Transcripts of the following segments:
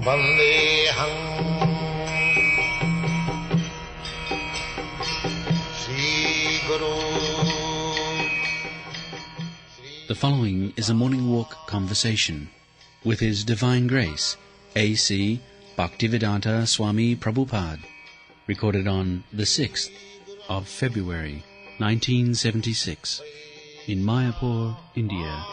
Vandeham Sri Guru. The following is a morning walk conversation with His Divine Grace, A.C. Bhaktivedanta Swami Prabhupada, recorded on the 6th of February, 1976, in Mayapur, India.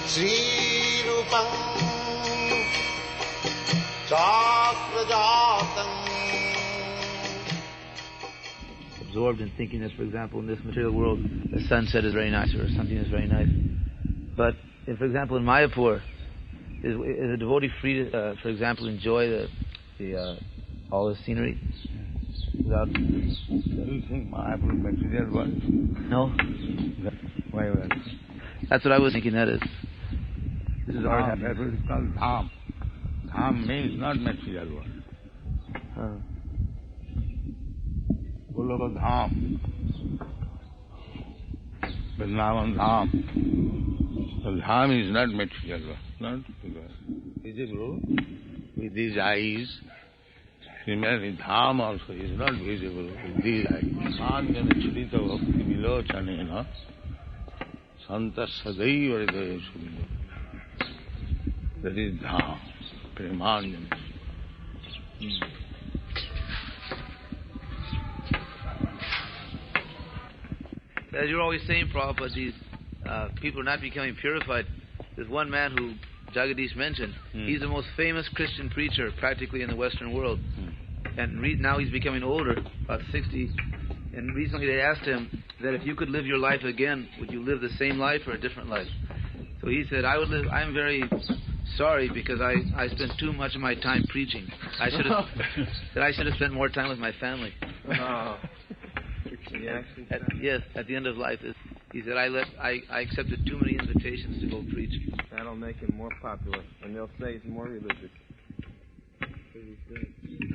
Sri Rupam Chakrajatam. Absorbed in thinking that, for example, in this material world, the sunset is very nice or something is very nice. But, if, for example, in Mayapur, is a devotee free to, for example, enjoy all the scenery without... Do you think Mayapur is material world? No? Why was That's what I was thinking, that is. This is our Dham, that is called Dham. Dham means not material world. Goloka Dham, Vrindavan Dham. So Dham is not material world, not visible with these eyes. Similarly, Dham also is not visible with these eyes. Manjana chudita bhakti milochanena santa sadaiva hridaya sumilo. That is Dham, Premanjana. As you're always saying, Prabhupada, these people are not becoming purified. There's one man who Jagadish mentioned. He's the most famous Christian preacher practically in the Western world. And now he's becoming older, about 60. And recently they asked him that if you could live your life again, would you live the same life or a different life? So he said, I'm very sorry because I spent too much of my time preaching. I should have spent more time with my family. Yes, at the end of life, he said, I accepted too many invitations to go preach. That'll make him more popular, and they'll say he's more religious.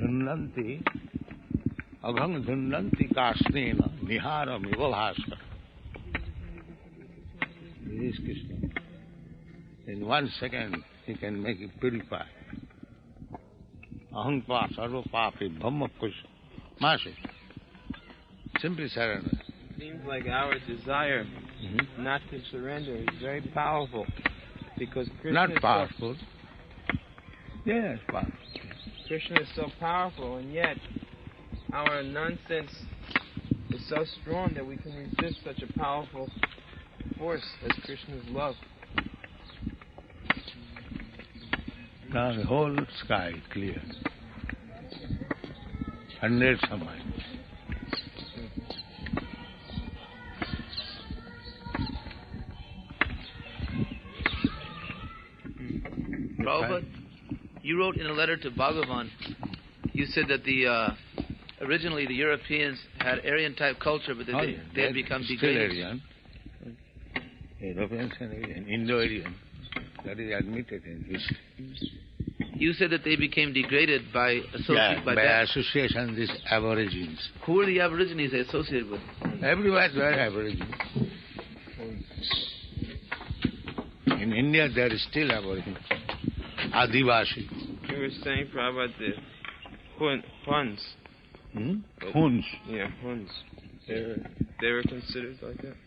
Dhunanti, agham dhunanti kasnena nihara mivabhasa. This is Krishna. In 1 second, he can make you purify. Ahangpa sarva papi bhamma kush masi. Simply surrender. Seems like our desire not to surrender is very powerful, because Krishna Not is powerful. Yes, powerful. Krishna is so powerful, and yet our nonsense is so strong that we can resist such a powerful force as Krishna's love. Now the whole sky is clear. Hundreds of miles. Prabhupada, you wrote in a letter to Bhagavan, you said that originally the Europeans had Aryan-type culture, but that they had become degraded. Still Aryan. Europeans and Aryan, Indo-Aryan. That is admitted in history. You said that they became degraded by association, these aborigines. Who were the aborigines they associated with? Everywhere there are aborigines. In India there is still aborigines. Adivasi. You were saying, Prabhupada, the Huns. Huns. Yeah, Huns. They were considered like that?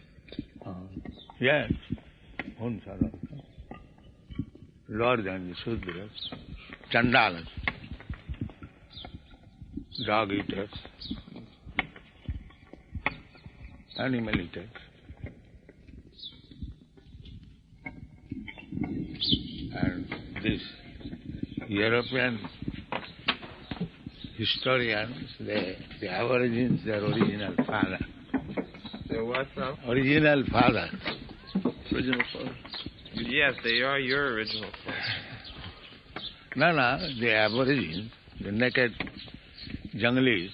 Yes. Huns are also lower than the Sudras. Chandalas. Dog eaters. Animal eaters. And these European historians, the aborigines, their original father. Their what, sir? Original father. Original father. Yes, they are your original father. No, the aborigines, the naked junglis,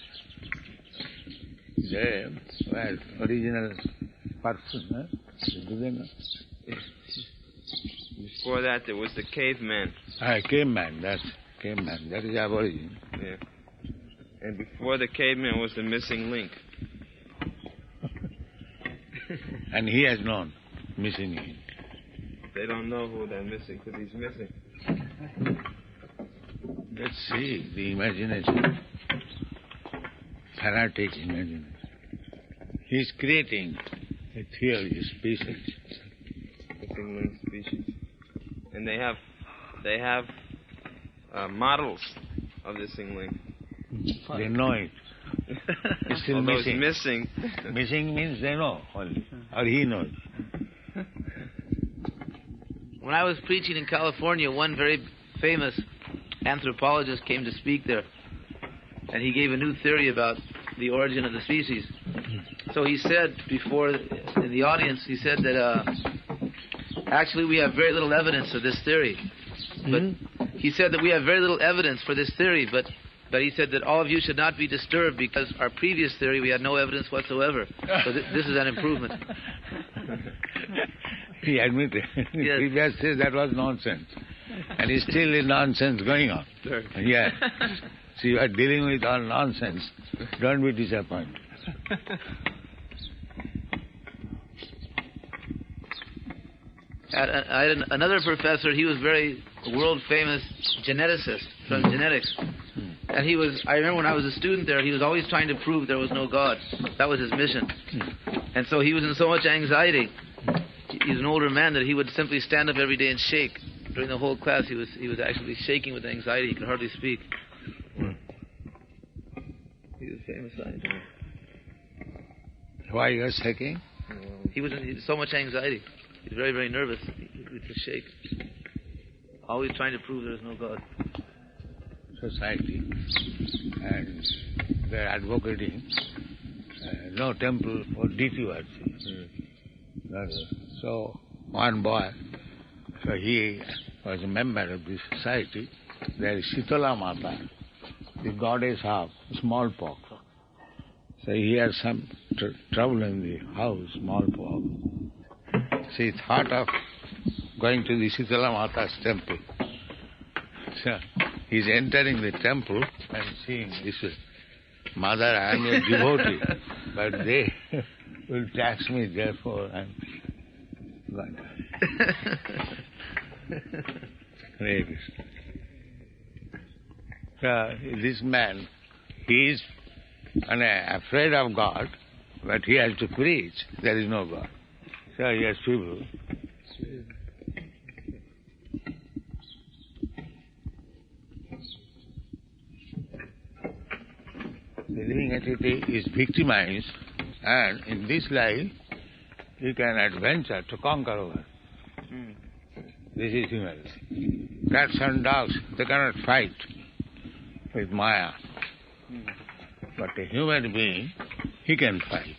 they were original person. Do they know? Before that, there was the caveman. Caveman, that's caveman. That is aborigine. Yeah. And before the caveman was the missing link. And he has known missing him. They don't know who they're missing because he's missing. Let's see the imagination. Fanatic imagination. He's creating a theory, a species. Missing link species. And they have models of this link. They know it. It's still Although missing. it's missing. Missing means they know only. Or he knows. When I was preaching in California, one very famous anthropologist came to speak there, and he gave a new theory about the origin of the species. So he said before, in the audience, he said that actually we have very little evidence of this theory. But he said that we have very little evidence for this theory, but he said that all of you should not be disturbed because our previous theory we had no evidence whatsoever. So this is an improvement. He admitted. Yes. He just says that was nonsense. And it's still is nonsense going on. Sure. Yeah. So you are dealing with all nonsense. Don't be disappointed. I had another professor, he was very world-famous geneticist from genetics. And I remember when I was a student there, he was always trying to prove there was no God. That was his mission. And so he was in so much anxiety. He's an older man that he would simply stand up every day and shake. During the whole class, he was actually shaking with anxiety. He could hardly speak. He was a famous scientist. Why you are shaking? He was in so much anxiety. He was very, very nervous. He would just shake. Always trying to prove there is no God. Society. And they're advocating no temple for deity worship. So one boy, so he was a member of this society. There is Srila Mata, the goddess of smallpox. So he had some trouble in the house, smallpox. So he thought of going to the Srila Mata's temple. So he's entering the temple and seeing this is, Mother, I am a devotee, but they will tax me, therefore I am going to. So this man, he is afraid of God, but he has to preach there is no God. So he has people. The living entity is victimized, and in this life you can adventure to conquer over. This is humanity. Cats and dogs, they cannot fight with Maya. But a human being, he can fight.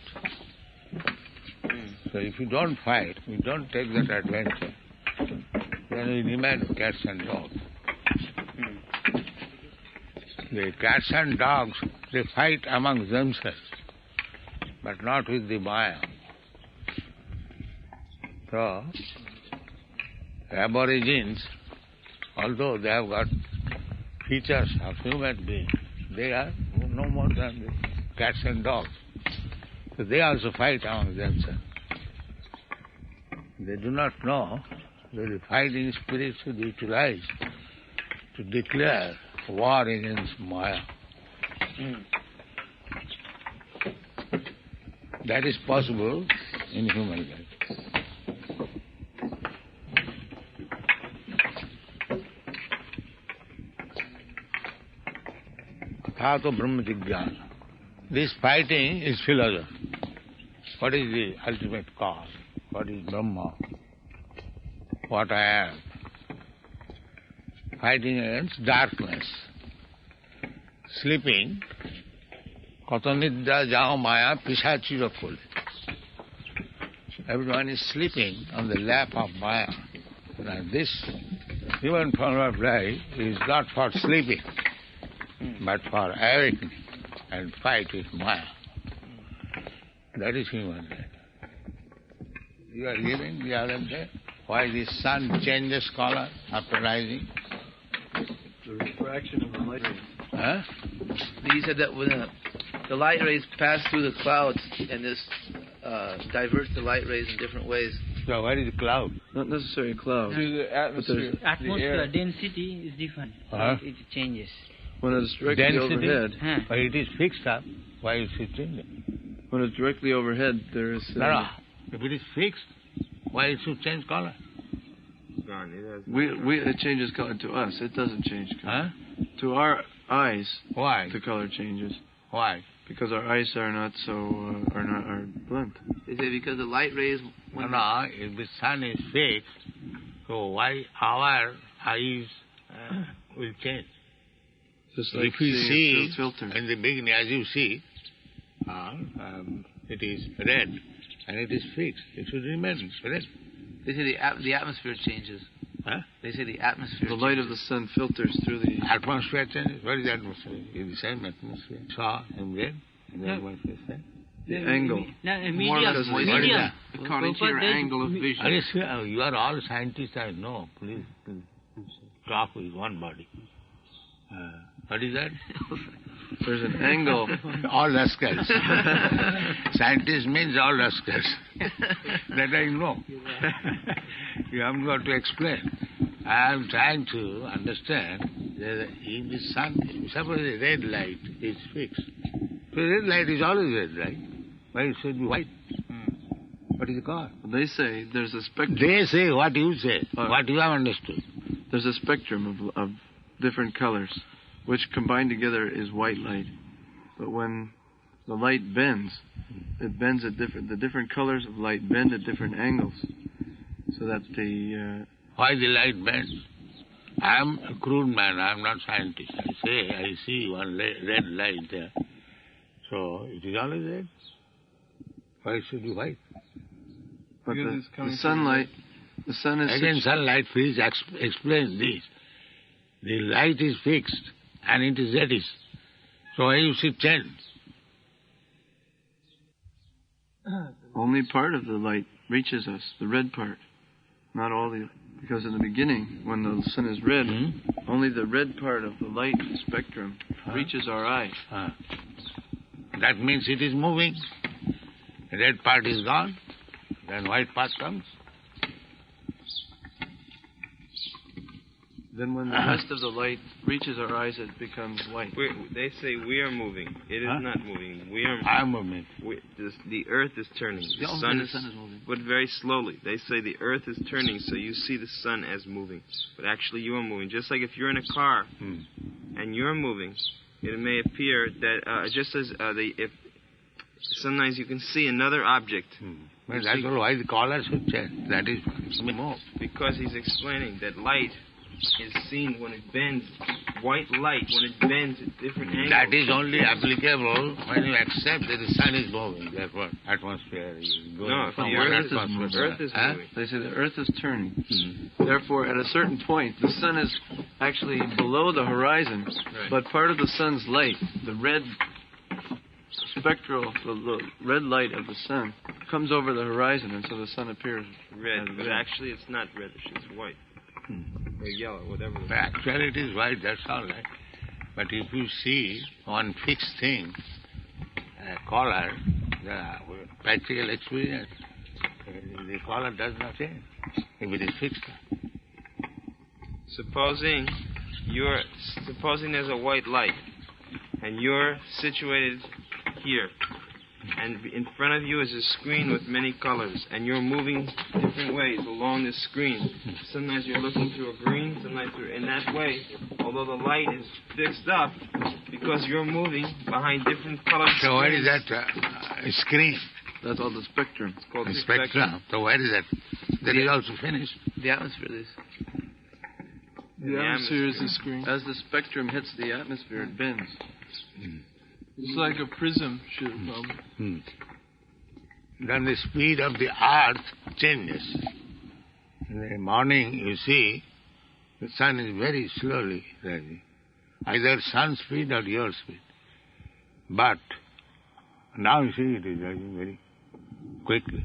So if you don't fight, you don't take that adventure, then you remain cats and dogs. The cats and dogs, they fight among themselves, but not with the Maya. So, aborigines, although they have got features of human beings, they are no more than the cats and dogs. So they also fight among themselves. They do not know that the fighting spirit should be utilized to declare war against Maya. That is possible in human life. Athato Brahma Jigyana. This fighting is philosophy. What is the ultimate cause? What is Brahma? What I am? Fighting against darkness. Sleeping. Katanidya jao maya pisachira kule. Everyone is sleeping on the lap of Maya. Now this human form of life is not for sleeping, but for awakening and fight with Maya. That is human life. You are hearing the other day why the sun changes color after rising? The refraction of the light rays. He said that when the light rays pass through the clouds and this diverts the light rays in different ways. So what is the cloud? Not necessarily a cloud. Through the atmosphere. Atmosphere density is different. It changes. When it's directly Density? overhead, But it is fixed up. Why is it changing? when it's directly overhead, there is. No. If it is fixed, why it should change color? Gone. It changes color to us. It doesn't change color. Huh? To our eyes, Why? the color changes Why? because our eyes are not so are blunt. They say because the light rays. No, if the sun is fixed, so why our eyes will change? Just So like if you seeing see through a filter. in the beginning, as you see, it is red and it is fixed. It should remain red. They say the atmosphere changes. Huh? They say the atmosphere. The light of the sun filters through the. Atmosphere changes. What is the atmosphere? It's the same atmosphere. Saw and red, and then atmosphere same. The angle. More or less What is that? According to your angle of vision. Are you sure? You are all scientists, I know. Please talk with one body. What is that? There's an angle. All rascals. Scientist means all rascals. That I know. You haven't got to explain. I am trying to understand that in the sun, suppose the red light is fixed. So red light is always red, right? Why it should be white? What is it called? They say there's a spectrum. They say what you say, what you have understood. There's a spectrum of different colors, which combined together is white light. But when the light bends, it bends at the different colors of light bend at different angles, so that the. Why the light bends? I am a crude man, I am not scientist. I see one red light there. So it is always red. Why should be white? But the sunlight, the sun is. Again, sunlight, please explain this. The light is fixed and it is reddish. So why you should change? Only part of the light reaches us, the red part. Not all the. Because in the beginning, when the sun is red, only the red part of the light spectrum reaches our eye. That means it is moving. The red part is gone, then white part comes. Then when the rest of the light reaches our eyes, it becomes white. They say we are moving. It is not moving. We are. I am moving. The earth is turning. The sun is moving, but very slowly. They say the earth is turning, so you see the sun as moving, but actually you are moving. Just like if you're in a car and you're moving, it may appear that just as if sometimes you can see another object. Well, that's all why the color should change. That is more. Because he's explaining that light is seen when it bends. White light when it bends at different angles. That is only applicable when you accept that the sun is moving. Therefore, atmosphere is going. No, from the one earth atmosphere. is moving. They say the earth is turning. Therefore, at a certain point, the sun is actually below the horizon, but part of the sun's light, the red spectral, the red light of the sun, comes over the horizon, and so the sun appears red. But actually, it's not reddish. It's white. Or yellow, whatever. Actually, it is white, that's all right. But if you see one fixed thing, color, the practical experience, the color does not change if it is fixed. Supposing there's a white light, and you're situated here, and in front of you is a screen with many colors, and you're moving different ways along this screen. Sometimes you're looking through a green, sometimes you're in that way, although the light is fixed up, because you're moving behind different colored screens. So what is that screen? That's all the spectrum. It's called The spectrum. So where is that? That is also finished. The atmosphere is. The atmosphere is the screen. As the spectrum hits the atmosphere, it bends. It's like a prism should come. Then the speed of the earth changes. In the morning, you see, the sun is very slowly rising. Either sun speed or your speed. But now you see it is rising very quickly.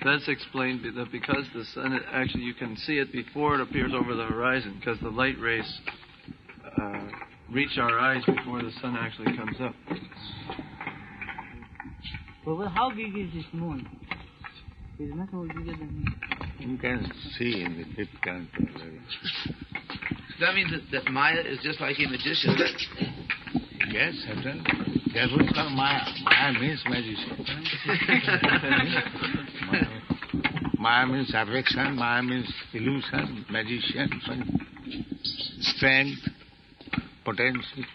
That's explained that because the sun, actually you can see it before it appears over the horizon, because the light rays reach our eyes before the sun actually comes up. Well, how big is this moon? It's not more bigger than me. You can see in the distance. That means that Maya is just like a magician. Yes, certainly. That's what it's called Maya. Maya means magician. Maya means affection, Maya means illusion, magician, strength, potency.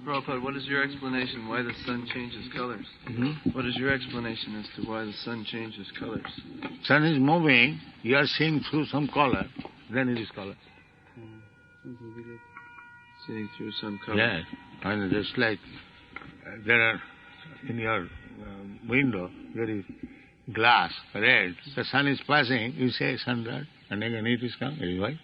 Prabhupada, what is your explanation why the sun changes colors? What is your explanation as to why the sun changes colors? Sun is moving, you are seeing through some color, then it is color. Seeing through some color. Yes, and just like there are in your window, there is glass, red. The sun is passing, you say sun red, and again it is come, it is white.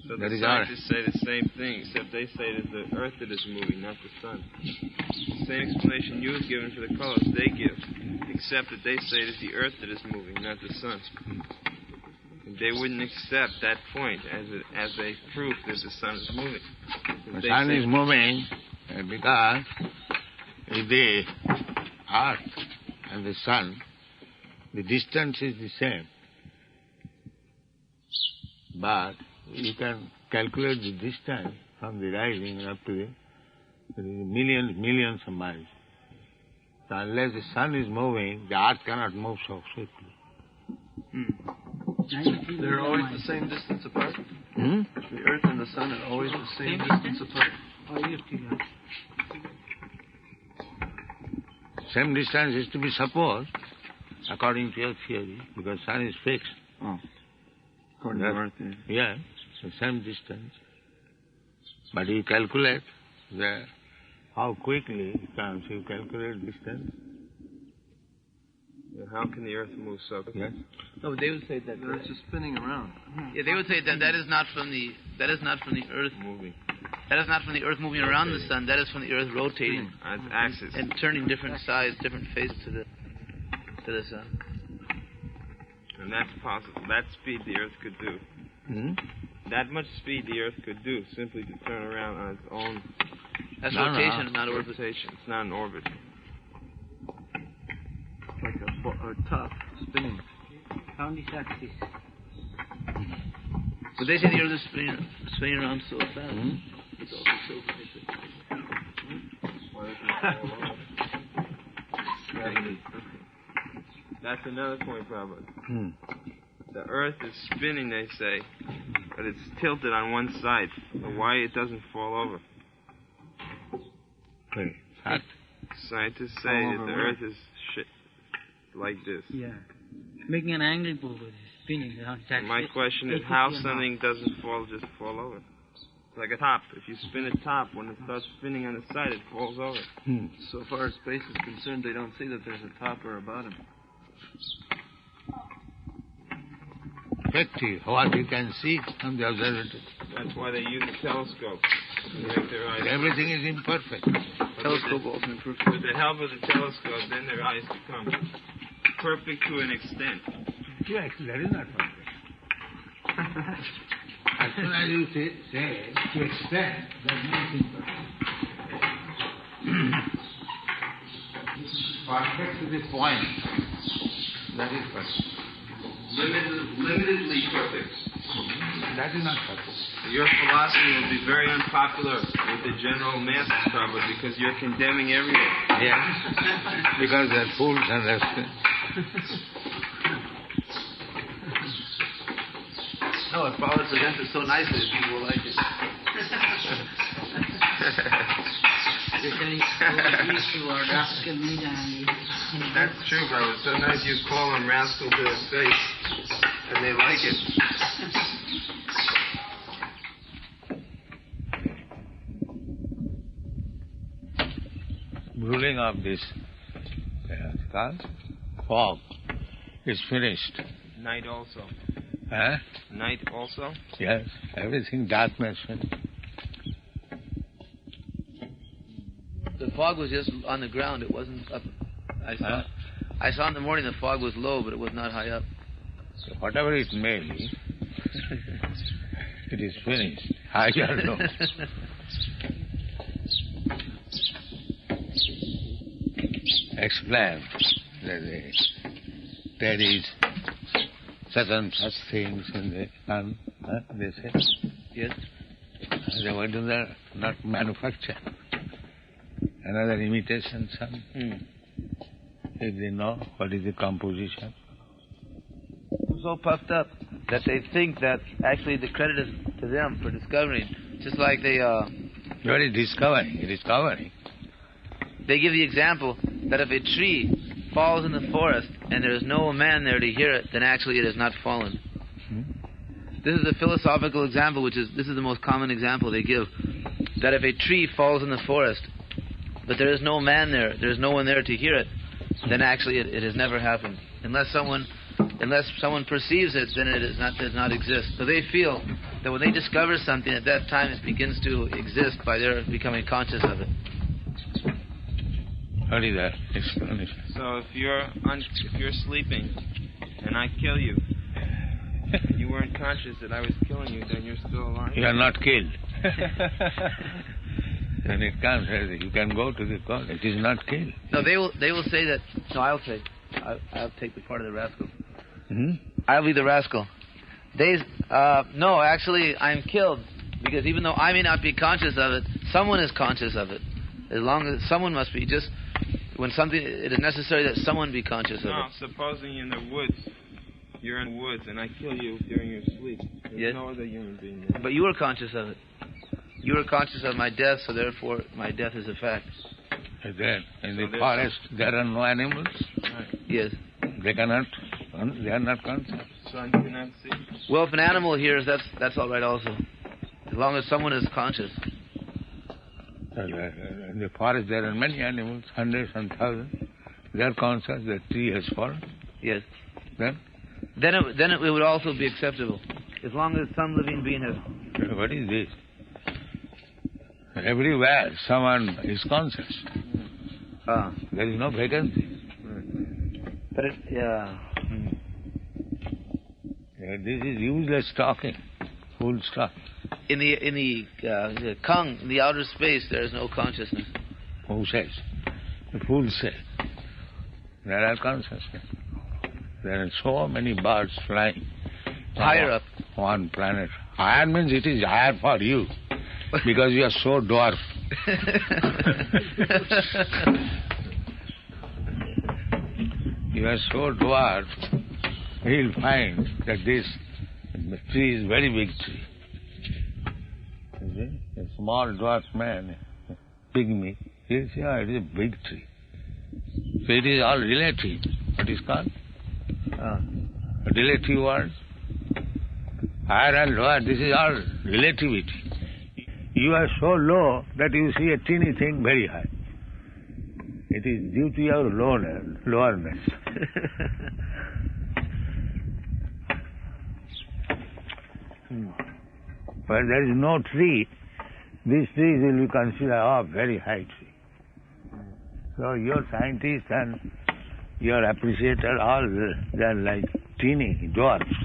So That the is our- scientists say the same thing, except they say that the earth that is moving, not the sun. The same explanation you have given for the colors they give, except that they say that the earth that is moving, not the sun. They wouldn't accept that point as a proof that the sun is moving. The sun is moving because the earth and the sun, the distance is the same. But you can calculate the distance from the rising up to the millions of miles. So unless the sun is moving, the earth cannot move so swiftly. They're always the same distance apart? The earth and the sun are always the same distance apart? Same distance is to be supposed, according to your theory, because sun is fixed. According to earth, Yeah, so same distance. But you calculate how quickly it comes. You calculate distance. How can the earth move so quickly? Yes. No, but they would say that. The earth's just spinning around. Yeah, they would say that is not from the earth Moving. That is not from the earth moving around the sun. That is from the earth rotating On its axis. and turning different sides, different faces to the sun. And that's possible. That speed the earth could do. That much speed the earth could do simply to turn around on its own. That's No, rotation, not orbit. Rotation. It's not an orbit. Like a top spinning. Round this axis. But they say the earth is spinning around so fast. It's also so That's another point, Prabhupada. The earth is spinning, they say, but it's tilted on one side. So why it doesn't fall over? Scientists say that the earth is like this. Yeah. Making an angle forward, spinning around that. My question is how something doesn't just fall over. It's like a top. If you spin a top, when it starts spinning on the side, it falls over. So far as space is concerned, they don't see that there's a top or a bottom. Effective, what you can see from the observatory. That's why they use a telescope to make their eyes. Everything is imperfect. telescope also imperfect. With the help of the telescope, then their eyes become perfect to an extent. Yes, that is not perfect. As soon as you say to extent, that means imperfect. Perfect to the point. That is perfect. Limitedly perfect. That is not perfect. Your philosophy will be very unpopular with the general masses, probably, because you're condemning everyone. Yes. Because they're fools and they're No, if Prabhupada presents it so nicely, people will like it. That's true, brother. Sometimes you call them rascal to their face, and they like it. ruling of this fog is finished. Night also. Huh? Night also? Yes, everything darkness finished. The fog was just on the ground. It wasn't up. I saw in the morning the fog was low, but it was not high up. So whatever it may be, It is finished. I don't know. Explain that there is such and such things in the sun, they say. Yes. Why do they not manufacture another imitation sun? If they know what is the composition. They're so puffed up that they think that actually the credit is to them for discovering. Just like they What is discovering? Discovering. they give the example that if a tree falls in the forest and there is no man there to hear it, then actually it has not fallen. This is a philosophical example, this is the most common example they give. That if a tree falls in the forest, but there is no man there is no one there to hear it, then actually it has never happened. Unless someone perceives it, then it does not exist. So they feel that when they discover something, at that time it begins to exist by their becoming conscious of it. What is that explanation? So if you're sleeping and I kill you, you weren't conscious that I was killing you, then you're still alive? You are not killed. When it comes, you can go to the court. It is not killed. No, they will say that. No, I'll take the part of the rascal. Hmm? I'll be the rascal. No, actually, I'm killed because even though I may not be conscious of it, someone is conscious of it. As long as someone must be, just when something, it is necessary that someone be conscious of it. No, supposing in the woods, you're in the woods and I kill you during your sleep. There's no other human being there. But you were conscious of it. You were conscious of my death, so therefore my death is a fact. Then in the forest there are no animals. Right. Yes. They are not conscious. So you cannot see. Well, if an animal hears, that's all right also, as long as someone is conscious. In the forest there are many animals, hundreds and thousands. They are conscious that tree has fallen. Yes. Then it would also be acceptable, as long as some living being has. What is this? Everywhere someone is conscious. There is no vacancy. But this is useless talking, full stop. In the Kung, in the outer space, there is no consciousness. Who says? The fools say. There are consciousness. There are so many birds flying. Higher up. One planet. Higher means it is higher for you. Because you are so dwarf. You are so dwarf, he'll find that this tree is very big tree. A small dwarf man, pygmy, he'll say, oh, it is a big tree. So it is all relative. What is called? Relative word. Higher and lower, this is all relativity. You are so low that you see a teeny thing very high. It is due to your lowerness. Where there is no tree, these trees will be considered very high tree. So your scientists and your appreciators, all they are like teeny dwarfs.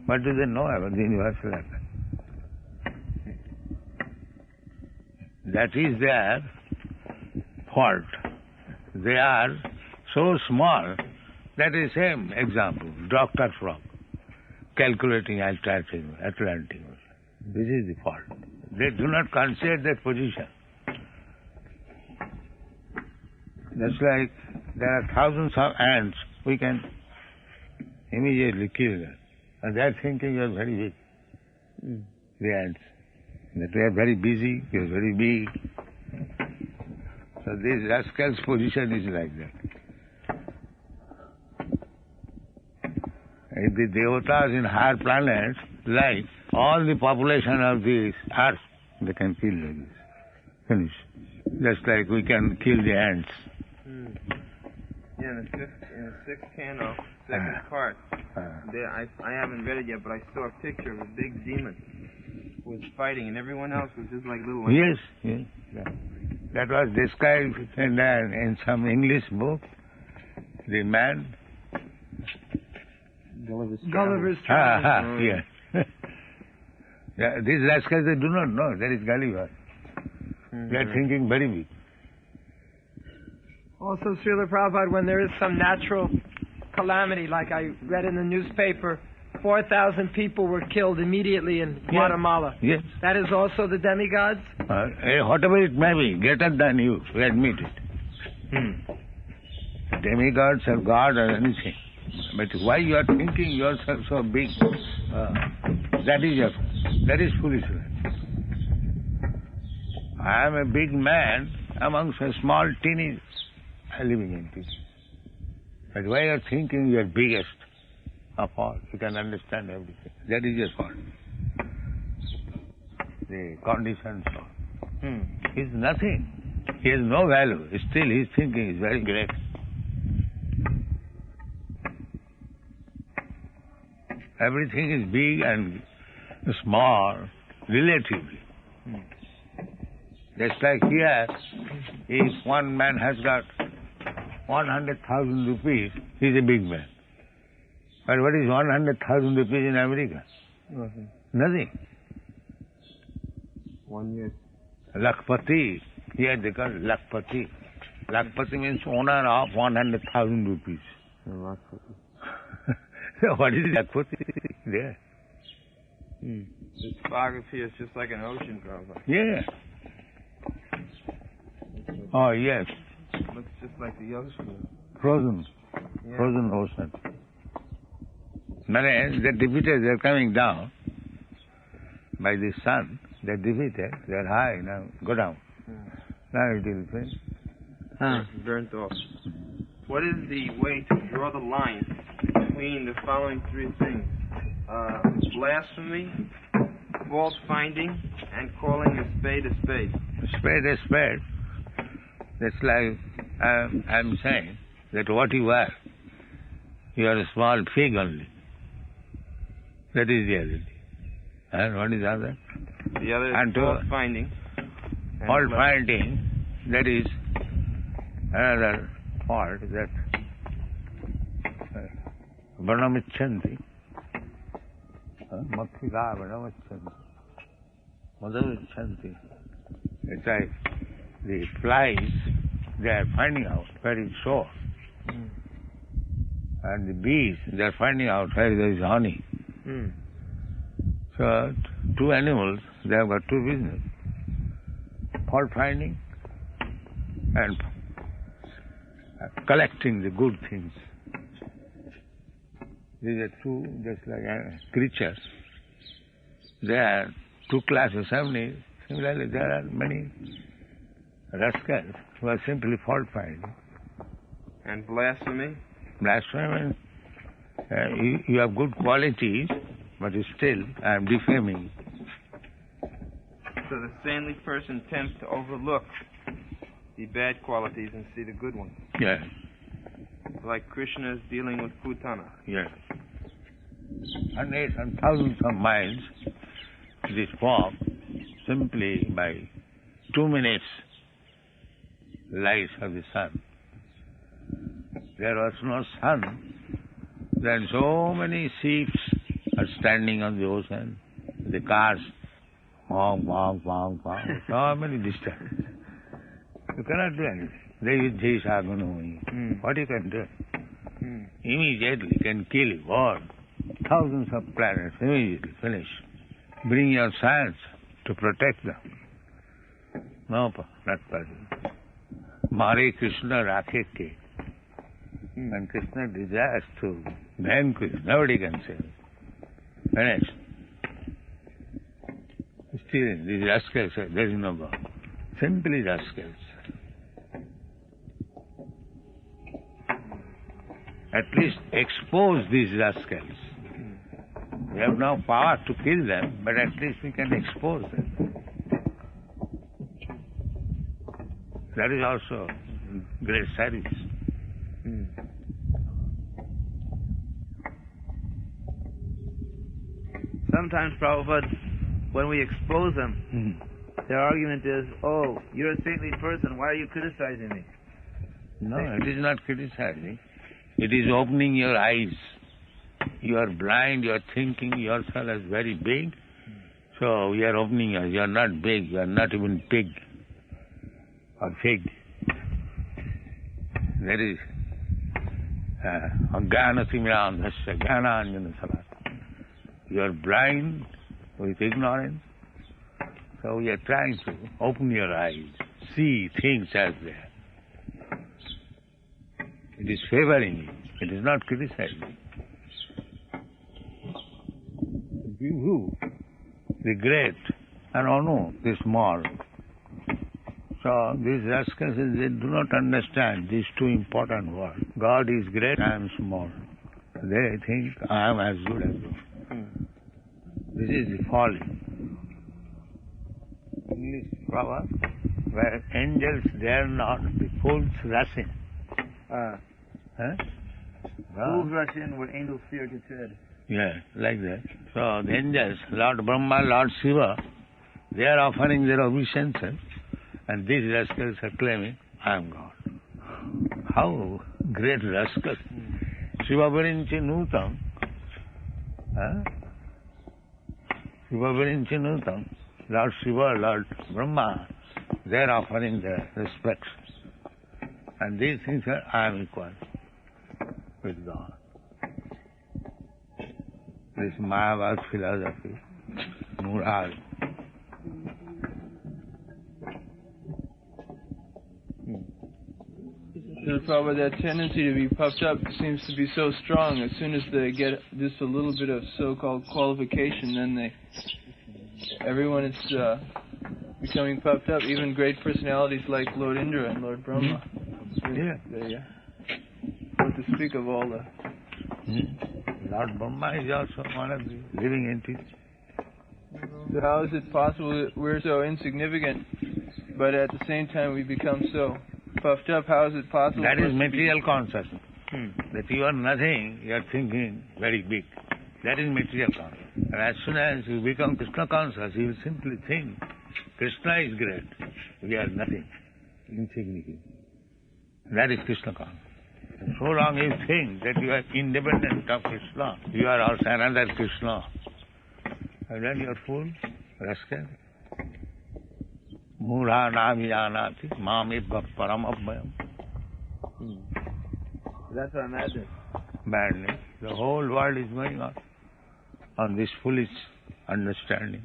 What do they know about the universal effect? That is their fault. They are so small. That is the same example. Dr. Frog, calculating Atlantic. This is the fault. They do not consider that position. Just like there are thousands of ants, we can immediately kill them. And they are thinking you are very big. The ants. That we are very busy, we are very big. So this rascal's position is like that. If the devatas in higher planets, like all the population of this earth, they can kill like this. Finish. Just like we can kill the ants. Yeah, in the sixth canto, second part, I haven't read it yet, but I saw a picture of a big demon who was fighting, and everyone else was just like little ants. Yes. That was described in some English book. The man. Gulliver's Travels. Yes. These rascals, they do not know that is Gulliver. They are thinking very big. Also, Srila Prabhupada, when there is some natural calamity, like I read in the newspaper, 4,000 people were killed immediately in Guatemala. Yes. That is also the demigods? Whatever it may be, greater than you, we admit it. Demigods or God or anything. But why you are thinking yourself so big? That is foolishness. I am a big man amongst a small teeny living entity. But why you are thinking you are biggest of all? You can understand everything. That is your fault. The conditions of he is nothing. He has no value. Still his thinking is very great. Everything is big and small, relatively. Just like here, if one man has got 100,000 rupees, he is a big man. But what is 100,000 rupees in America? Nothing. 1 year. Lakpati, here they call it Lakpati. Lakpati means owner of 100,000 rupees. What is Lakpati there? This fog up here is just like an ocean, Prabhupada. Yeah. Oh, yes. Looks just like the ocean. Frozen. Yeah. Frozen ocean. The defeated, they're coming down by the sun. They're defeated. They're high now. Go down. Now it will finish. Burnt off. What is the way to draw the line between the following three things? Blasphemy, fault finding, and calling a spade a spade. Spade a spade. That's like I'm saying that what you are a small fig only. That is the reality. And what is the other? The other is fault finding. Fault finding, that is another fault that Varnamichanti. Mathika Varnamichanti. Madhavichanti. It's like the flies, they are finding out where is sore. And the bees, they are finding out where there is honey. So, two animals, they have got two business. Fault finding and collecting the good things. These are two, just like creatures. There are two classes. Similarly, there are many rascals who are simply fault finding. And blasphemy? Blasphemy, you have good qualities, but still I am defaming. So the saintly person tends to overlook the bad qualities and see the good ones. Yes. Like Krishna is dealing with Putana. Yes. Hundreds and thousands of miles, this fog, simply by 2 minutes light of the sun. There was no sun, then so many ships are standing on the ocean, the cars, honk, honk, honk, honk, so many distances. You cannot do anything. What you can do? Immediately can kill war. Thousands of planets, immediately finish. Bring your science to protect them. No, not possible. Mare Krishna Rakhe Ke. And Krishna desires to vanquish. Nobody can save. Finished. Still, these rascals, there is no God. Simply rascals. At least expose these rascals. We have no power to kill them, but at least we can expose them. That is also great service. Sometimes, Prabhupada, when we expose them, their argument is, oh, you're a saintly person, why are you criticizing me? No, it is not criticizing. It is opening your eyes. You are blind, you are thinking yourself as very big, So we are opening eyes. You are not big. You are not even pig or fig. There is Ajnanatimyandhasya Jnananjana. You are blind with ignorance. So we are trying to open your eyes, see things as they are. It is favoring you. It is not criticizing. You, the great, and no, the small. So these rascals, they do not understand these two important words. God is great, I am small. They think I am as good as you. This is the folly. English proverb, where angels dare not, the fools rush in. Fools rush in where angels fear to tread. Yeah, like that. So the angels, Lord Brahma, Lord Shiva, they are offering their obeisances, and these rascals are claiming, I am God. How great rascals. Shiva Virinchi Nutam. Shiva Virinchi Nutam. Lord Shiva, Lord Brahma, they are offering their respects. And these things are, I am equal with God. This Mayavad philosophy, Murad. Prabhupada, that tendency to be puffed up seems to be so strong. As soon as they get just a little bit of so-called qualification, then everyone is becoming puffed up. Even great personalities like Lord Indra and Lord Brahma. What to speak of all the... Lord Brahma is also one of the living entities. So how is it possible that we're so insignificant, but at the same time we become so puffed up? How is it possible? That is material consciousness. That you are nothing, you are thinking very big. That is material consciousness. And as soon as you become Krishna conscious, you will simply think, Krishna is great, we are nothing, insignificant. That is Krishna consciousness. So long you think that you are independent of Krishna, you are also another Krishna, and then you are fool, rascal. Mura namiyanati mamibha paramabhyam. That's our madness. Madness. The whole world is going on this foolish understanding.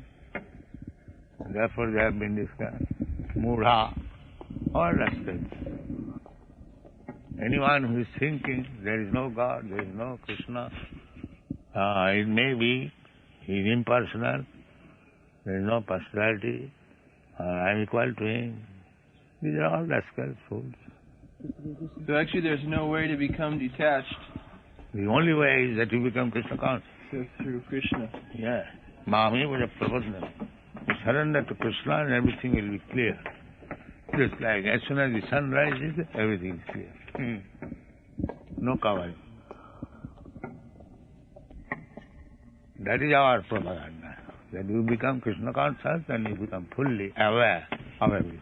Therefore they have been described. Mura, all rascals. Anyone who is thinking there is no God, there is no Krishna, it may be, he is impersonal, there is no personality, I am equal to him. These are all rascals, fools. So actually there's no way to become detached. The only way is that you become Krishna conscious. So through Krishna. Yeah. Mami was a Prabhupada. You surrender to Krishna and everything will be clear. Just like as soon as the sun rises, everything is clear. No covering. That is our propaganda. That you become Krishna conscious and you become fully aware of everything.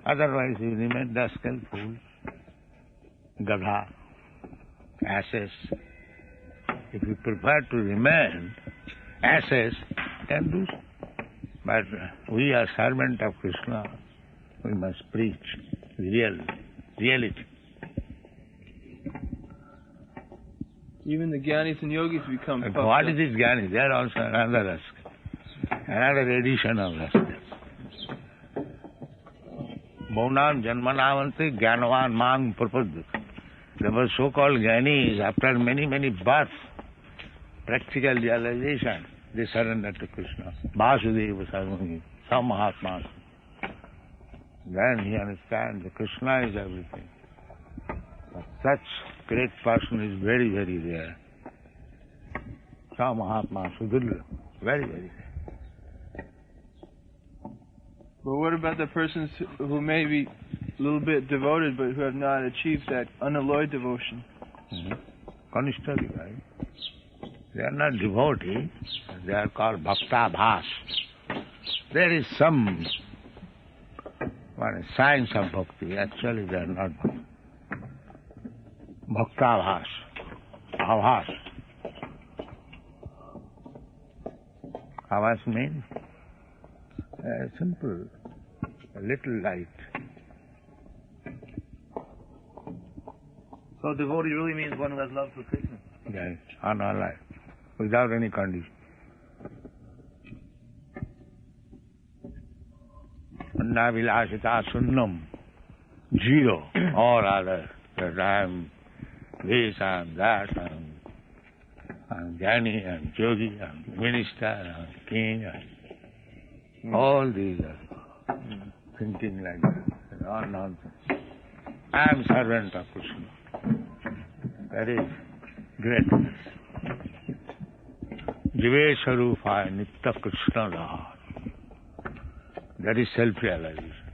Otherwise you remain rascal, fools, gadha, asses. If you prefer to remain asses, can do so. But we are servant of Krishna. We must preach reality. Even the Gyanis and Yogis become puffed What up. is this Gyanis? They are also another rascal. Another edition of rascals. Bhaunam janmanavanti jnanavan mang prapadyate. They were so-called Gyanis. After many births, practical realization, they surrender to Krishna. Vasudeva sarvami, some Mahatmas. Then he understands that Krishna is everything. But such great person is very, very rare. Some Mahatma, Sudhurla, very, very rare. But what about the persons who may be a little bit devoted but who have not achieved that unalloyed devotion? Kanishthari, right? They are not devotees, they are called bhakta bhas. There is some science of bhakti. Actually, they are not bhakta bhas. Avhas. Avhas means Simple, a little light. So devotee really means one who has love for Krishna. Yes, on our life, without any condition. Anna vilasita sunnam, zero, all other. That I am this, I am that, I am Jnani, I am Yogi, I am Minister, I am King. All these are thinking like that. All nonsense. I am servant of Krishna. That is greatness. Jive Sarupaya Nitya Krishna Daha. That is self-realization.